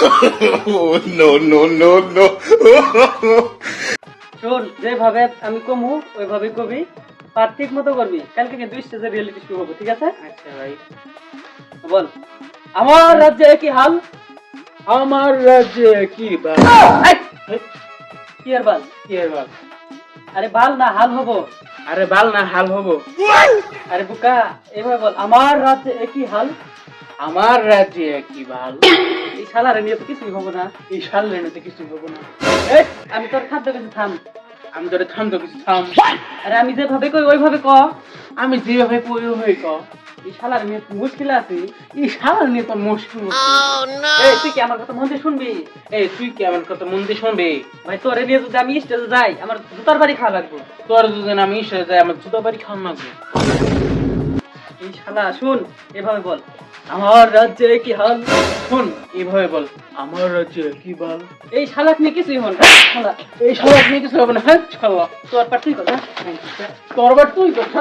no, no, no, no. শোন, যেভাবে আমি কমু ওইভাবে কবি, আর ঠিক মতো করবি। কালকে কিন্তু স্টেজে রিয়েলিটি শো হবে, ঠিক আছে? আচ্ছা ভাই। বল, আমার রাজ্যে কি হাল? আমার রাজ্যে কি বাল? এই, কি আর বাল? কি আর বাল? আরে বাল না হাল হবো। আরে বাল না হাল হবো। আরে বুকা, এভাবে বল, আমার রাজ্যে কি হাল? আমার রাজ্যে কি বাল? এই শালারে নিয়ে তো কিছুই হবো না। এই সাল লেনে কিছু হবো না। এই, আমি তোর খাদ্য কিছু থাম। আমি তোরে থাম তো কিছু থাম। আরে আমি যেভাবে কই ওইভাবে ক। আমি যেভাবে কই ওইভাবে ক। এই শালারে নিয়ে তো মুশকিল আছে। এই সাল নিয়ে তো মুশকিল। এই, তুই কি আমার কথা মন দিয়ে শুনবি? এই তুই কি আমার কথা মন দিয়ে শুনবি? ভাই তোরে নিয়ে যদি আমি স্টেজে যাই, আমার জুতার বাড়ি খাওয়া লাগবে। তোর দুজন আমি এসে যাই, আমার জুতা বাড়ি খাওয়ান লাগবে। এই শালা শুন, এভাবে বল, আমার রাজ্যে কি হাল? শুন, এইভাবে বল, আমার রাজ্যে কি বাল? এই শালাক নিয়ে কিছুই হন না। শালা, এই সাল নিয়ে কিছু হবে না। হ্যাঁ ছাড়া তোর পার তুই কথা। তোর বার তুই কথা।